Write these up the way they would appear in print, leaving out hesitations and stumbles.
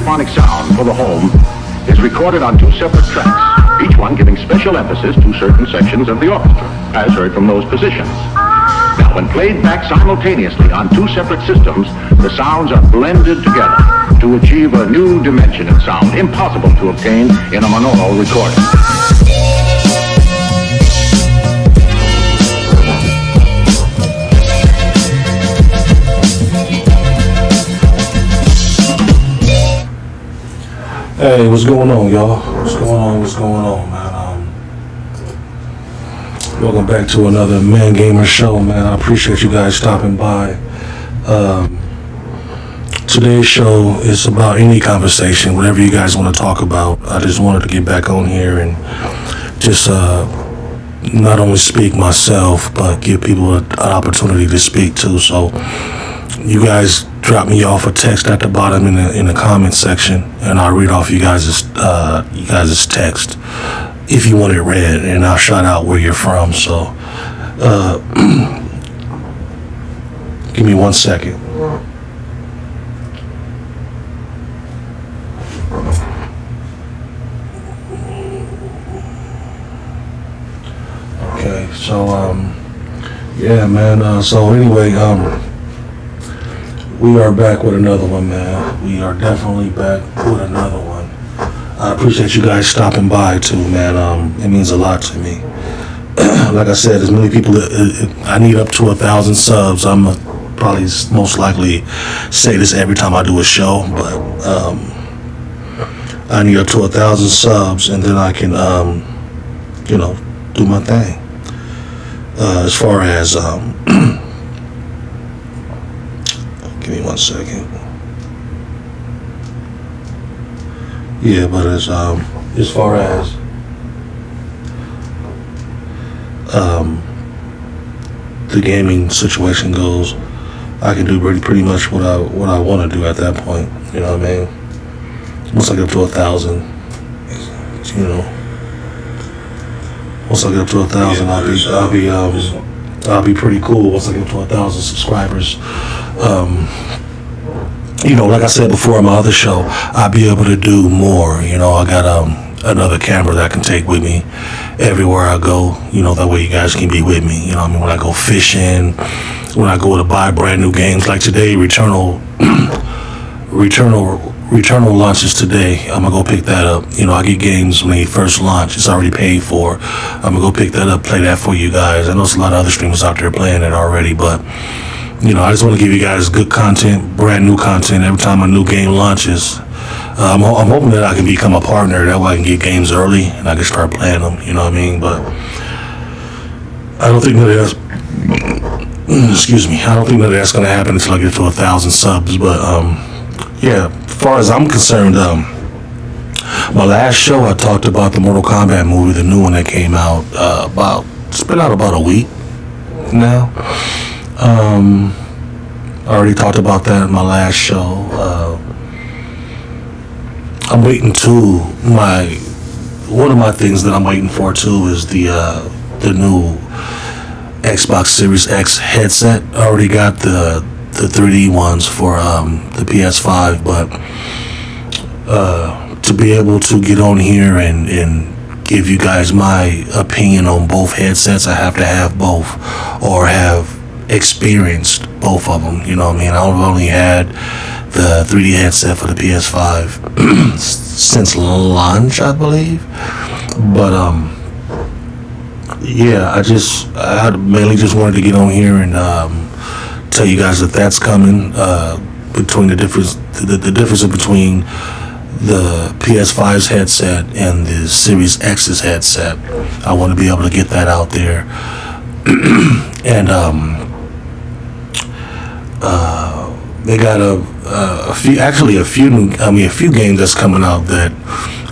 stereophonic sound for the home is recorded on two separate tracks, each one giving special emphasis to certain sections of the orchestra, as heard from those positions. Now, when played back simultaneously on two separate systems, the sounds are blended together to achieve a new dimension in sound, impossible to obtain in a monaural recording. Hey, what's going on, y'all? What's going on, man? Welcome back to another mangamer show, man. I appreciate you guys stopping by. Today's show is about any conversation, whatever you guys want to talk about. I just wanted to get back on here and just not only speak myself, but give people an opportunity to speak too. So you guys drop me off a text at the bottom in the comment section, and I'll read off you guys' text if you want it read, and I'll shout out where you're from. So give me 1 second. Okay, so yeah, man. So anyway, we are back with another one, man. We are definitely back with another one. I appreciate you guys stopping by too, man. It means a lot to me. Like I said, as many people, I need up to 1,000 subs. I'm probably most likely say this every time I do a show, but I need up to 1,000 subs, and then I can, do my thing. As far as give me 1 second. Yeah, but as far as the gaming situation goes, I can do pretty much what I want to do at that point. You know what I mean? Once I get up to 1,000, once I get up to 1,000, I'll be pretty cool. Once I get up to 1,000 subscribers. Like I said before on my other show, I'll be able to do more. I got another camera that I can take with me everywhere I go. That way you guys can be with me. When I go fishing, when I go to buy brand new games, like today, Returnal launches today. I'm gonna go pick that up. I get games when they first launch. It's already paid for. I'm gonna go pick that up, play that for you guys. I know there's a lot of other streamers out there playing it already, but I just want to give you guys good content, brand new content every time a new game launches. I'm hoping that I can become a partner. That way I can get games early and I can start playing them. You know what I mean? But I don't think that I don't think that that's going to happen until I get to 1,000 subs. But yeah, as far as I'm concerned, my last show I talked about the Mortal Kombat movie, the new one that came out it's been out about a week now. I already talked about that in my last show. I'm waiting to one of my things that I'm waiting for too is the new Xbox Series X headset. I already got the 3D ones for the PS5, but to be able to get on here and give you guys my opinion on both headsets, I have to have both or have experienced both of them. You know what I mean? I've only had the 3D headset for the PS5 since launch, I believe. But yeah, I mainly just wanted to get on here and tell you guys that that's coming. Between the difference between the PS5's headset and the Series X's headset, I want to be able to get that out there. And they got a few games that's coming out that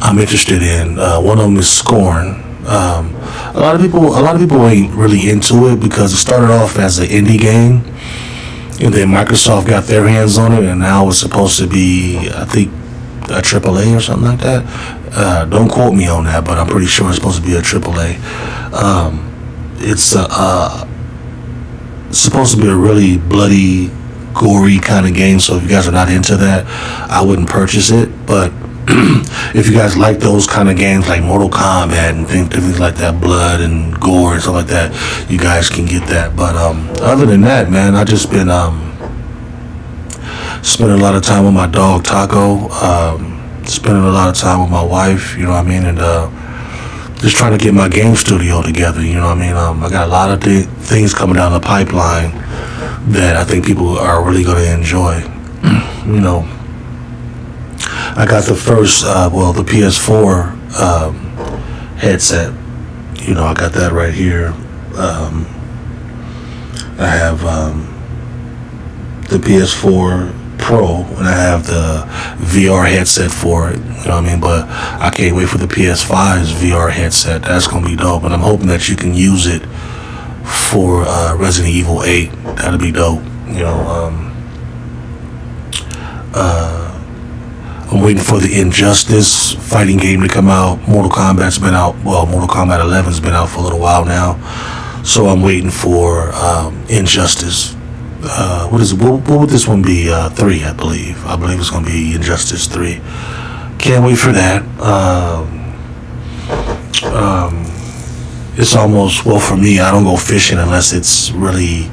I'm interested in. One of them is Scorn. A lot of people ain't really into it because it started off as an indie game, and then Microsoft got their hands on it, and now it's supposed to be, I think, a AAA or something like that. Don't quote me on that, but I'm pretty sure it's supposed to be a AAA. It's supposed to be a really bloody, gory kind of game. So if you guys are not into that, I wouldn't purchase it. But if you guys like those kind of games like Mortal Kombat and things like that, blood and gore and stuff like that, you guys can get that. But other than that, man, I just been spending a lot of time with my dog Taco, spending a lot of time with my wife, you know what I mean, and just trying to get my game studio together, you know what I mean. I got a lot of things coming down the pipeline that I think people are really going to enjoy. You know, I got the first, the PS4 headset. You know, I got that right here. I have the PS4 Pro, and I have the VR headset for it, you know what I mean, but I can't wait for the PS5's VR headset. That's going to be dope, and I'm hoping that you can use it for Resident Evil 8. That'll be dope, you know. I'm waiting for the Injustice fighting game to come out. Mortal Kombat's been out, Mortal Kombat 11's been out for a little while now, so I'm waiting for Injustice. What would this one be? 3, I believe. I believe it's going to be Injustice 3. Can't wait for that. It's almost, for me, I don't go fishing unless it's really,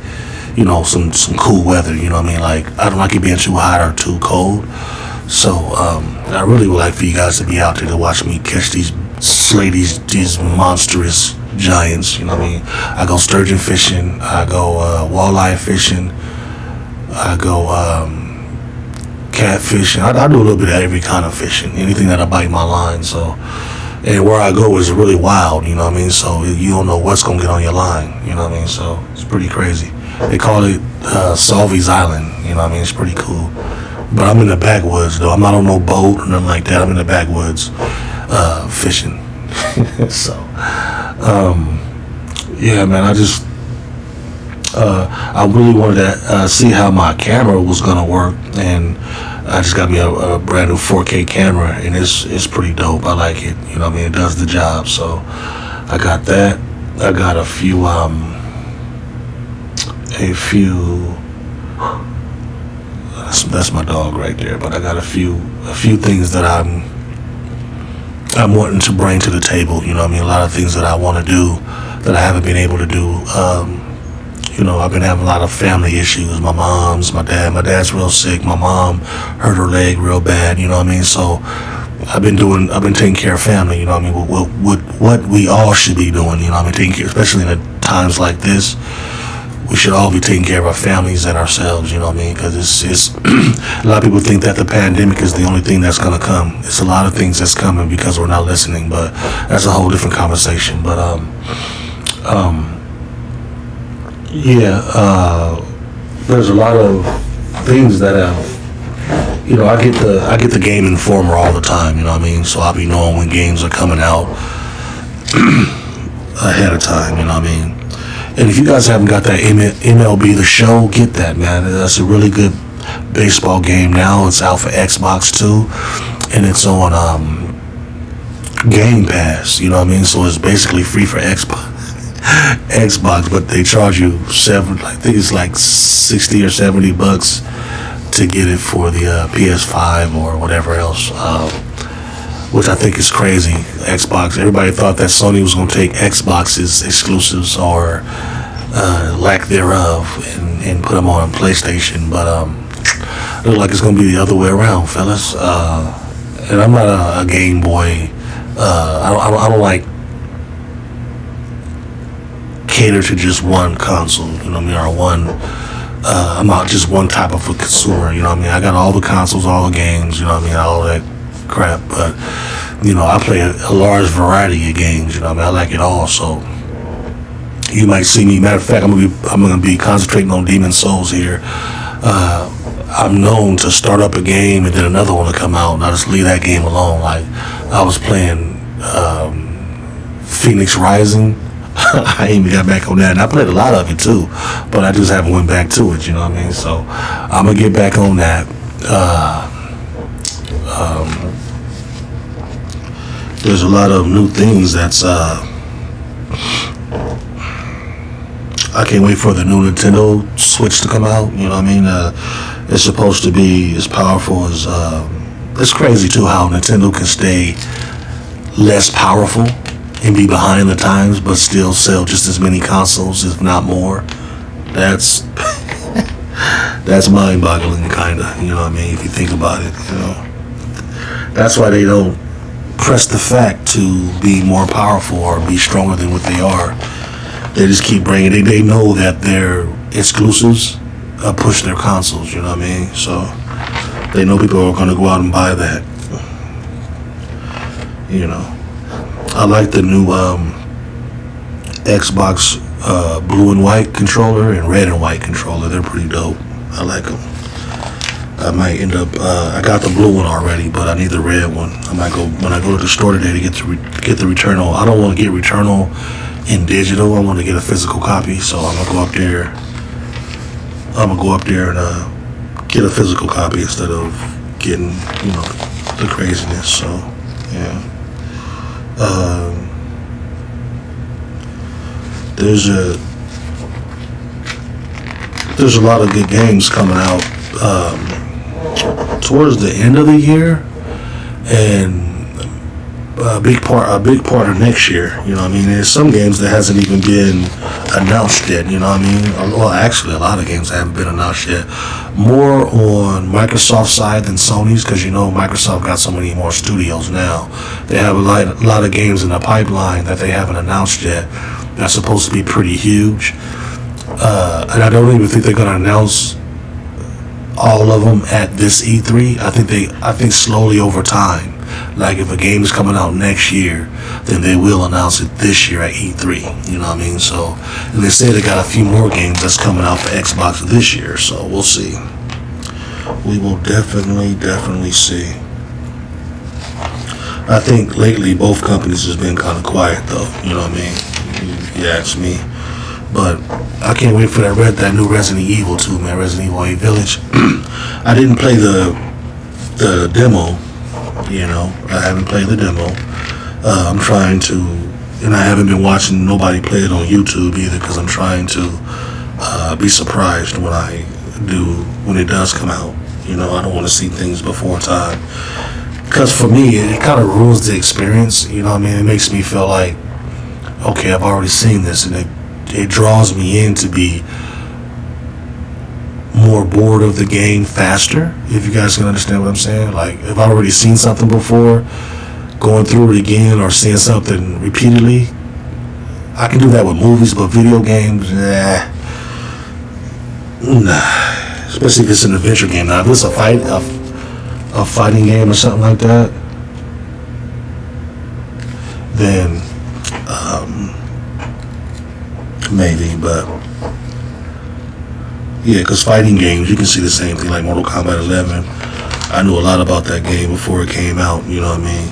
you know, some cool weather, you know what I mean? Like, I don't like it being too hot or too cold. So, I really would like for you guys to be out there to watch me catch these monstrous giants, you know what I mean? I go sturgeon fishing, I go walleye fishing, I go catfishing. I do a little bit of every kind of fishing, anything that I bite my line. So, and where I go is really wild, you know what I mean? So you don't know what's gonna get on your line, you know what I mean? So it's pretty crazy. They call it Salvi's Island, you know what I mean? It's pretty cool. But I'm in the backwoods though. I'm not on no boat or nothing like that. I'm in the backwoods fishing. So yeah, man, I really wanted to see how my camera was gonna work, and I just got me a brand new 4K camera, and it's pretty dope. I like it, you know what I mean? It does the job. So I got that. I got a few that's my dog right there, but I got a few things that I'm wanting to bring to the table, you know what I mean? A lot of things that I want to do that I haven't been able to do. You know, I've been having a lot of family issues. My dad's real sick. My mom hurt her leg real bad, you know what I mean? So I've been taking care of family, you know what I mean? What we all should be doing, you know what I mean? Taking care, especially in times like this, we should all be taking care of our families and ourselves, you know what I mean? Because it's a lot of people think that the pandemic is the only thing that's going to come. It's a lot of things that's coming because we're not listening, but that's a whole different conversation. But there's a lot of things that you know, I get the Game Informer all the time, you know what I mean? So I'll be knowing when games are coming out ahead of time, you know what I mean? And if you guys haven't got that MLB The Show, get that, man. That's a really good baseball game now. It's out for Xbox too, and it's on Game Pass, you know what I mean? So it's basically free for Xbox, but they charge you I think it's like $60 or $70 to get it for the PS5 or whatever else, which I think is crazy. Xbox, everybody thought that Sony was going to take Xbox's exclusives or lack thereof and put them on PlayStation, but it looks like it's going to be the other way around, fellas. And I'm not a Game Boy. I don't like cater to just one console, you know what I mean, or I'm not just one type of a consumer, you know what I mean? I got all the consoles, all the games, you know what I mean, all that crap, but, you know, I play a large variety of games, you know what I mean? I like it all, so you might see me, matter of fact, I'm gonna be concentrating on Demon's Souls here. I'm known to start up a game and then another one to come out, and I just leave that game alone. Like, I was playing Phoenix Rising. I ain't even got back on that, and I played a lot of it too, but I just haven't went back to it, you know what I mean? So I'm gonna get back on that. There's a lot of new things that's I can't wait for the new Nintendo Switch to come out. You know what I mean? It's supposed to be as powerful as. It's crazy too how Nintendo can stay less powerful and be behind the times, but still sell just as many consoles, if not more. That's that's mind-boggling, kinda. You know what I mean? If you think about it, you know, that's why they don't press the fact to be more powerful or be stronger than what they are. They just keep bringing it. They know that their exclusives push their consoles. You know what I mean? So they know people are going to go out and buy that. You know, I like the new Xbox blue and white controller and red and white controller. They're pretty dope. I like them. I might end up. I got the blue one already, but I need the red one. I might go when I go to the store today to get the Returnal. I don't want to get Returnal in digital. I want to get a physical copy. So I'm gonna go up there. And get a physical copy instead of getting the craziness. So yeah. There's a lot of good games coming out towards the end of the year, and a big part of next year. You know what I mean? There's some games that hasn't even been announced yet. You know what I mean? Well, actually, a lot of games haven't been announced yet. More on Microsoft's side than Sony's, because Microsoft got so many more studios now. They have a lot of games in the pipeline that they haven't announced yet. That's supposed to be pretty huge. And I don't even think they're going to announce all of them at this E3. I think slowly over time. Like if a game is coming out next year, then they will announce it this year at E3. You know what I mean? So, and they say they got a few more games that's coming out for Xbox this year. So we'll see. We will definitely see. I think lately both companies has been kind of quiet though. You know what I mean? You ask me. But I can't wait for that new Resident Evil 2, man. Resident Evil 8 Village. I didn't play the demo. I haven't played the demo. I'm trying to, and I haven't been watching nobody play it on YouTube either, because I'm trying to be surprised when it does come out. I don't want to see things before time, because for me it kind of ruins the experience. You know what I mean? It makes me feel like, okay, I've already seen this, and it draws me in to be more bored of the game faster, if you guys can understand what I'm saying. Like, if I've already seen something before, going through it again or seeing something repeatedly, I can do that with movies, but video games, nah. Especially if it's an adventure game. Now, if it's a fighting game or something like that, then maybe, but yeah, because fighting games, you can see the same thing, like Mortal Kombat 11. I knew a lot about that game before it came out, you know what I mean?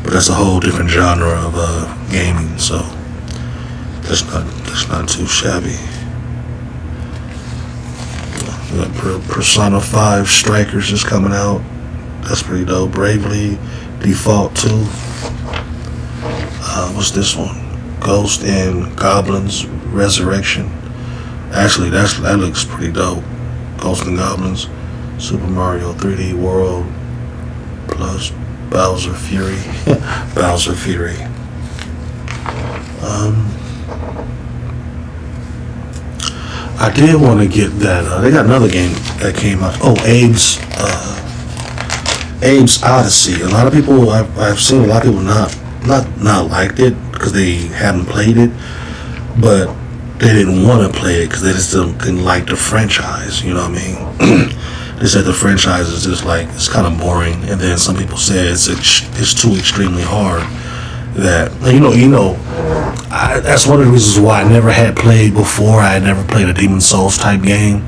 But that's a whole different genre of gaming, so that's not too shabby. Persona 5 Strikers is coming out. That's pretty dope. Bravely Default 2. What's this one? Ghost and Goblins Resurrection. Actually, that looks pretty dope. Ghost and Goblins. Super Mario 3D World plus Bowser Fury. Bowser Fury. I did want to get that. They got another game that came out. Oh, Abe's Odyssey. A lot of people, I've seen a lot of people not liked it because they hadn't played it, but they didn't want to play it because they just didn't like the franchise. You know what I mean? They said the franchise is just like, it's kind of boring, and then some people said it's too extremely hard. That that's one of the reasons why I never had played before. I had never played a Demon Souls type game,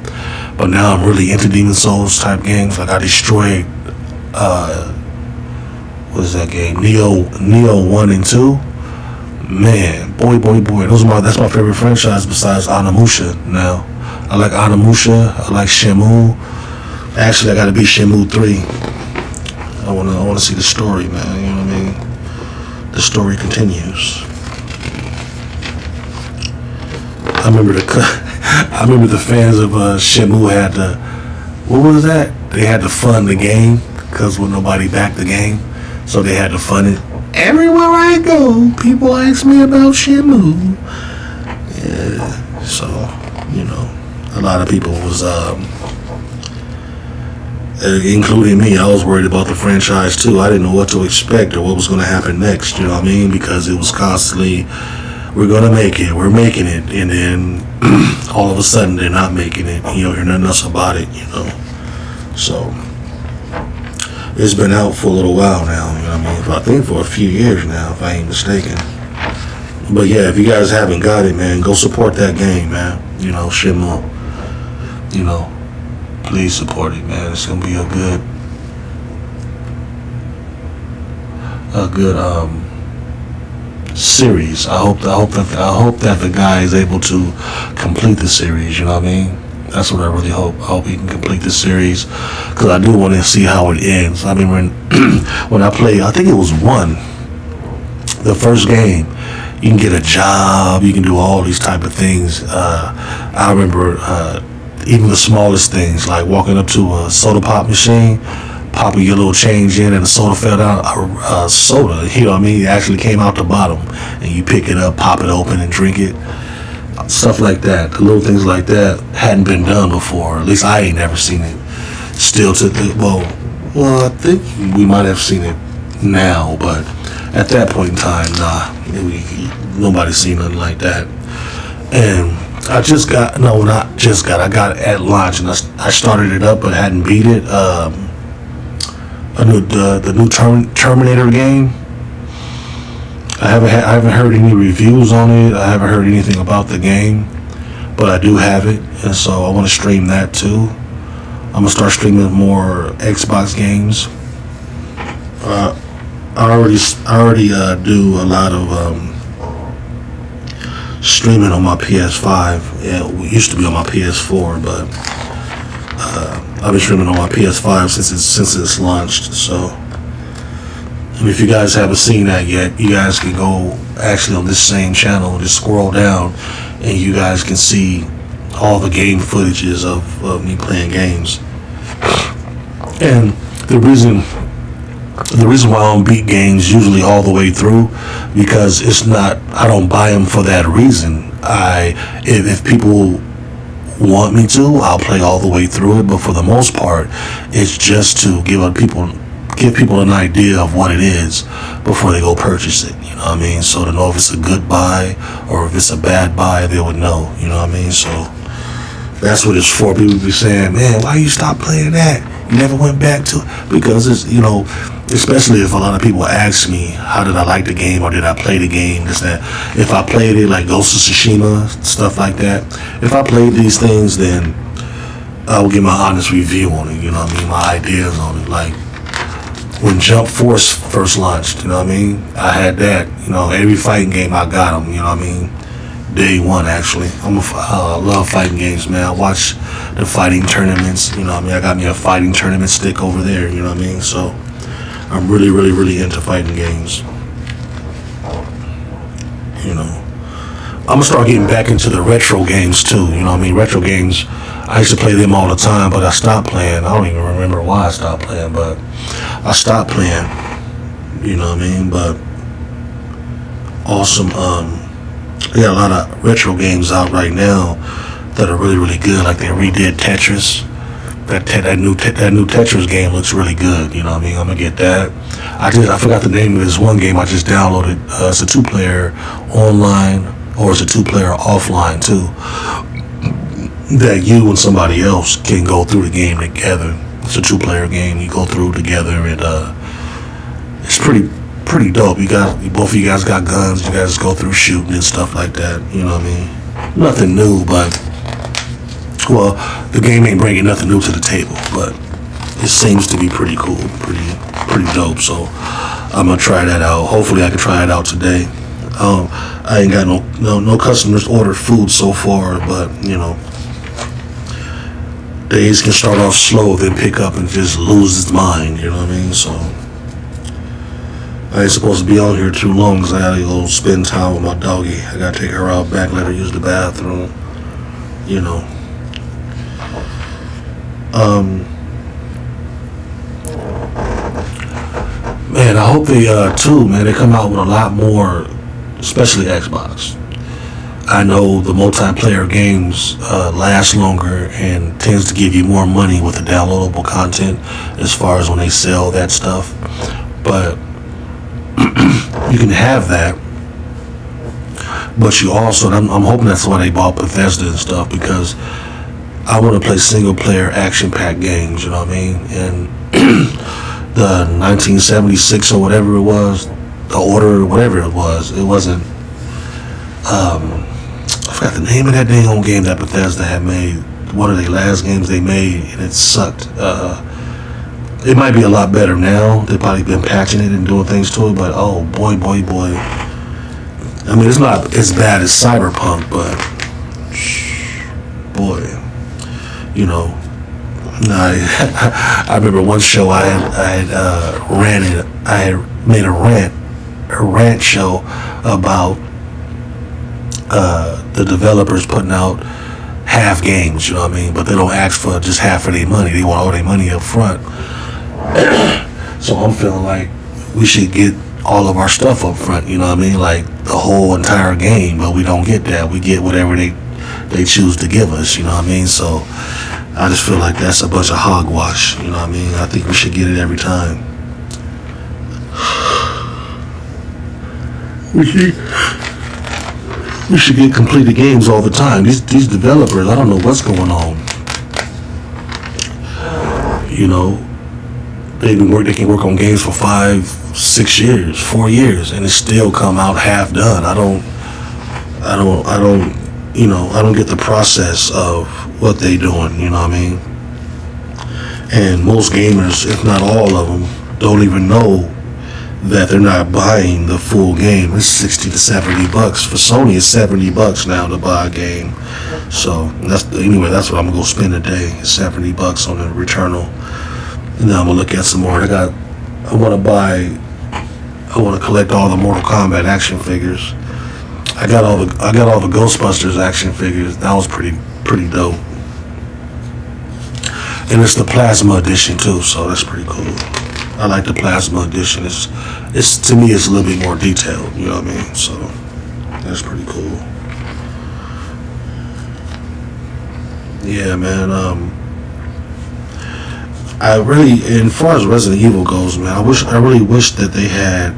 but now I'm really into Demon Souls type games. Like I destroyed what is that game? Neo 1 and 2. Man, boy. That's my favorite franchise besides Onimusha now. I like Onimusha, I like Shenmue. Actually, I gotta beat Shenmue 3. I wanna see the story, man, you know what I mean? The story continues. remember I remember the fans of Shenmue had to. What was that? They had to fund the game because when nobody backed the game, so they had to fund it. Everywhere I go, people ask me about Shenmue. Yeah, so a lot of people was, including me. I was worried about the franchise too. I didn't know what to expect or what was going to happen next. You know what I mean? Because it was constantly, we're going to make it, we're making it, and then all of a sudden they're not making it. You don't hear nothing else about it. So it's been out for a little while now. You know what I mean? I think for a few years now, if I ain't mistaken. But yeah, if you guys haven't got it, man, go support that game, man. Shenmue. Please support it, man. It's gonna be a good series. I hope that the guy is able to complete the series. You know what I mean? That's what I really hope. I hope he can complete the series because I do want to see how it ends. I mean, when I played, I think it was the first game. You can get a job. You can do all these type of things. I remember even the smallest things, like walking up to a soda pop machine, popping your little change in, and the soda fell down. Soda, you know what I mean? It actually came out the bottom, and you pick it up, pop it open, and drink it. Stuff like that. The little things like that hadn't been done before. At least I ain't never seen it. Still well, I think we might have seen it now, but at that point in time, nah. Nobody's seen nothing like that. And I got it at launch, and I started it up but hadn't beat it. The new Terminator game. I haven't heard any reviews on it. I haven't heard anything about the game, but I do have it, and so I want to stream that too. I'm gonna start streaming more Xbox games. I already do a lot of streaming on my PS5. Yeah, it used to be on my PS4, but I've been streaming on my PS5 since it's launched. So, and if you guys haven't seen that yet, you guys can go actually on this same channel, just scroll down, and you guys can see all the game footages of me playing games. And the reason why I don't beat games usually all the way through, because I don't buy them for that reason. If people want me to, I'll play all the way through it, but for the most part, it's just to give people an idea of what it is before they go purchase it. You know what I mean? So to know if it's a good buy or if it's a bad buy, they would know. You know what I mean? So that's what it's for. People be saying, man, why you stop playing that? You never went back to it? Because it's, especially if a lot of people ask me, how did I like the game or did I play the game? Is that if I played it like Ghost of Tsushima, stuff like that, if I played these things, then I will give my honest review on it, you know what I mean? My ideas on it. Like when Jump Force first launched, you know what I mean? I had that, every fighting game I got them, you know what I mean? Day one, actually. I love fighting games, man. I watch the fighting tournaments, you know what I mean? I got me a fighting tournament stick over there, you know what I mean? So I'm really, really, really into fighting games. I'm gonna start getting back into the retro games too, you know what I mean? Retro games, I used to play them all the time, but I stopped playing. I don't even remember why I stopped playing, but I stopped playing, you know what I mean? But awesome, they got a lot of retro games out right now that are really, really good. Like they redid Tetris. That new Tetris game looks really good. You know what I mean? I'm gonna get that. I forgot the name of this one game I just downloaded. It's a 2-player online, or it's a 2-player offline too. That you and somebody else can go through the game together. It's a 2-player game. You go through together, and it's pretty dope. Both of you guys got guns. You guys go through shooting and stuff like that. You know what I mean? Nothing new, but the game ain't bringing nothing new to the table, but it seems to be pretty cool, pretty dope. So I'm gonna try that out. Hopefully I can try it out today. I ain't got no customers ordered food so far, but days can start off slow, then pick up and just lose its mind. You know what I mean? So I ain't supposed to be on here too long because I gotta go spend time with my doggy. I gotta take her out back, let her use the bathroom. You know. Man, I hope they too, man, they come out with a lot more, especially Xbox. I know the multiplayer games last longer and tends to give you more money with the downloadable content as far as when they sell that stuff. But you can have that, but you also, and I'm hoping that's why they bought Bethesda and stuff, because I want to play single player action packed games, you know what I mean? And the 1976 or whatever it was, the Order, whatever it wasn't, I forgot the name of that dang old game that Bethesda had made. One of their last games they made, and it sucked. It might be a lot better now. They've probably been patching it and doing things to it, but oh boy. I mean, it's not as bad as Cyberpunk, but boy, you know. I remember one show I had made a rant show about the developers putting out half games, you know what I mean? But they don't ask for just half of their money. They want all their money up front. So I'm feeling like we should get all of our stuff up front, you know what I mean? Like the whole entire game, but we don't get that. We get whatever they choose to give us, you know what I mean? So I just feel like that's a bunch of hogwash, you know what I mean? I think we should get it every time. We should get completed games all the time. These developers, I don't know what's going on. You know, they can work on games for 5, 6 years, 4 years, and it still come out half done. I don't get the process of what they doing, you know what I mean? And most gamers, if not all of them, don't even know that they're not buying the full game. It's $60 to $70 for Sony. It's $70 now to buy a game. So that's what I'm gonna go spend today. $70 on the Returnal. And now I'm gonna look at some more. I want to collect all the Mortal Kombat action figures. I got all the Ghostbusters action figures. That was pretty dope. And it's the Plasma edition too, so that's pretty cool. I like the Plasma edition. It's to me it's a little bit more detailed, you know what I mean? So that's pretty cool. Yeah, man. As far as Resident Evil goes, man, I really wish that they had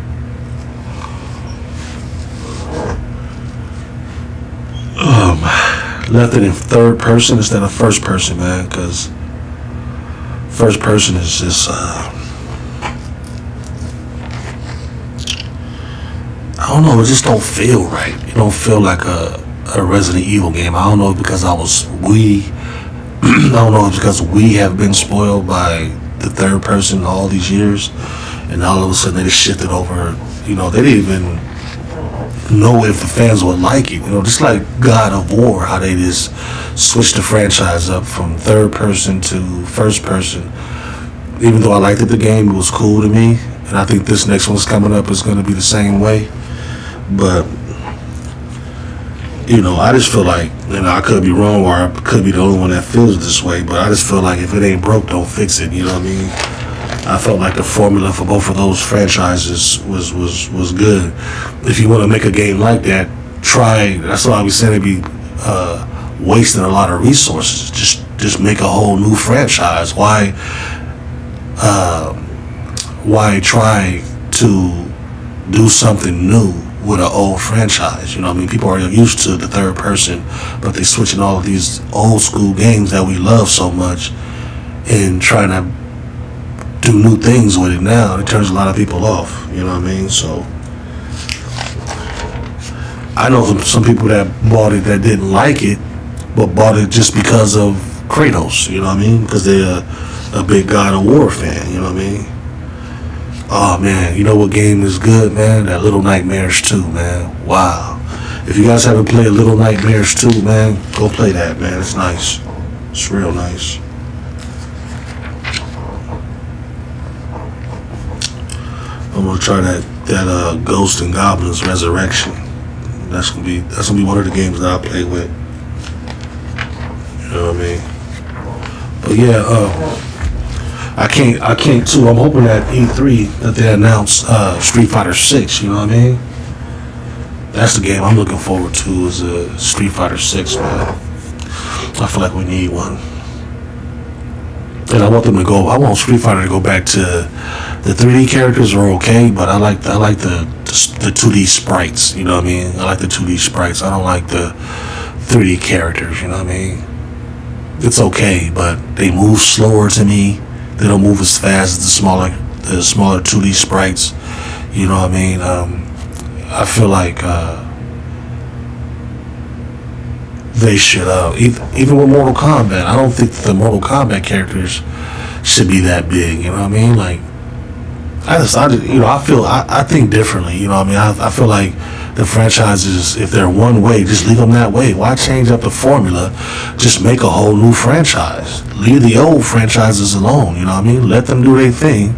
left it in third person instead of first person, man, because first person is just I don't know, it just don't feel right. It don't feel like a Resident Evil game. I don't know if because I don't know if because we have been spoiled by the third person all these years, and all of a sudden they just shifted over. You know, they didn't even know if the fans would like it. You know, just like God of War, how they just switched the franchise up from third person to first person. Even though I liked the game, it was cool to me, and I think this next one's coming up is going to be the same way. But you know, I just feel like, I could be wrong, or I could be the only one that feels this way, but I just feel like if it ain't broke, don't fix it, you know what I mean? I felt like the formula for both of those franchises was good. If you want to make a game like that, that's what I was saying, it'd be wasting a lot of resources. Just make a whole new franchise. Why try to do something new with an old franchise? You know what I mean? People are used to the third person, but they switching all of these old school games that we love so much and trying to do new things with it now. It turns a lot of people off, you know what I mean? So I know some people that bought it that didn't like it, but bought it just because of Kratos, you know what I mean? Because they're a big God of War fan, you know what I mean? Oh man, you know what game is good, man? That Little Nightmares 2, man. Wow. If you guys haven't played Little Nightmares 2, man, go play that, man. It's nice. It's real nice. I'm gonna try that that Ghost and Goblins Resurrection. That's gonna be one of the games that I play with. You know what I mean? But yeah, I can't too. I'm hoping at E3 that they announce Street Fighter 6. You know what I mean? That's the game I'm looking forward to, is Street Fighter 6, man. I feel like we need one. And I want Street Fighter to go back to the 3D characters are okay, but I like the 2D sprites, you know what I mean? I like the 2D sprites. I don't like the 3D characters, you know what I mean? It's okay, but they move slower to me. They don't move as fast as the smaller 2D sprites, you know what I mean? I feel like they should even with Mortal Kombat, I don't think the Mortal Kombat characters should be that big, you know what I mean? Like I think differently, you know what I mean? I feel like the franchises, if they're one way, just leave them that way. Why change up the formula? Just make a whole new franchise. Leave the old franchises alone, you know what I mean? Let them do their thing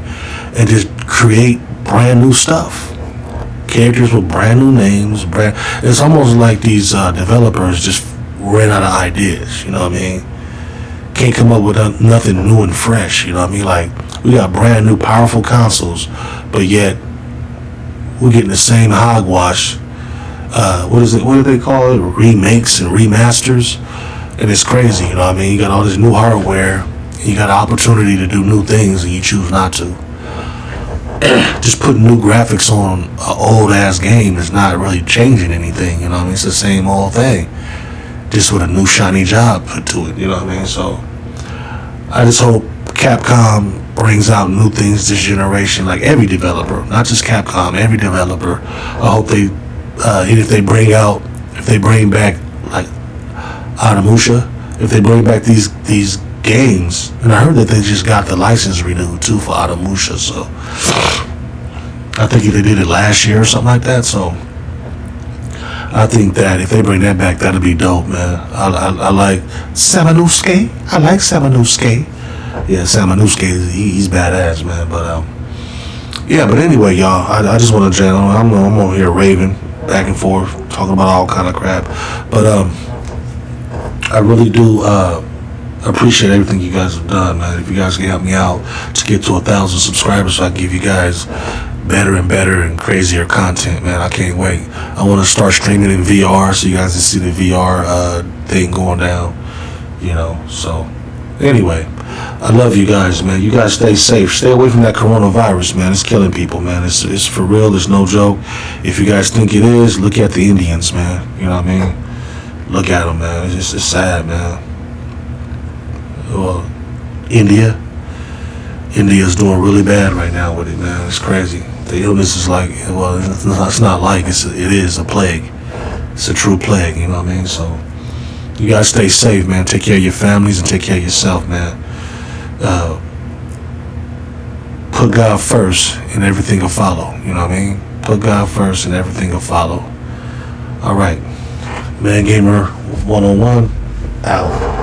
and just create brand new stuff. Characters with brand new names. It's almost like these developers just ran out of ideas, you know what I mean? Can't come up with nothing new and fresh, you know what I mean? Like, we got brand new powerful consoles, but yet we're getting the same hogwash. What do they call it? Remakes and remasters. And it's crazy, you know what I mean? You got all this new hardware, and you got an opportunity to do new things, and you choose not to. Just putting new graphics on an old ass game is not really changing anything, you know what I mean? It's the same old thing, just with a new shiny job put to it, you know what I mean? So I just hope Capcom brings out new things this generation, like every developer, not just Capcom, every developer. I hope they if they bring back like Onimusha, if they bring back these games, and I heard that they just got the license renewed too for Onimusha, so I think they did it last year or something like that. So I think that if they bring that back, that'll be dope, man. I like Samanusuke. Yeah, Samanusuke, he's badass, man. But yeah. But anyway, y'all, I just want to channel. I'm over here raving back and forth, talking about all kind of crap. But I really do appreciate everything you guys have done, man. If you guys can help me out to get to 1,000 subscribers, so I can give you guys better and better and crazier content, man. I can't wait. I want to start streaming in VR so you guys can see the VR thing going down, you know. So anyway, I love you guys, man. You guys stay safe. Stay away from that coronavirus, man. It's killing people, man. It's for real. It's no joke. If you guys think it is, look at the Indians, man. You know what I mean? Look at them, man. It's sad, man. Well, India's doing really bad right now with it, man. It's crazy. The illness is like, well, it's not like, it is a plague. It's a true plague, you know what I mean? So you guys stay safe, man. Take care of your families and take care of yourself, man. Put God first and everything will follow, you know what I mean? Put God first and everything will follow. All right. Mangamer 101 out.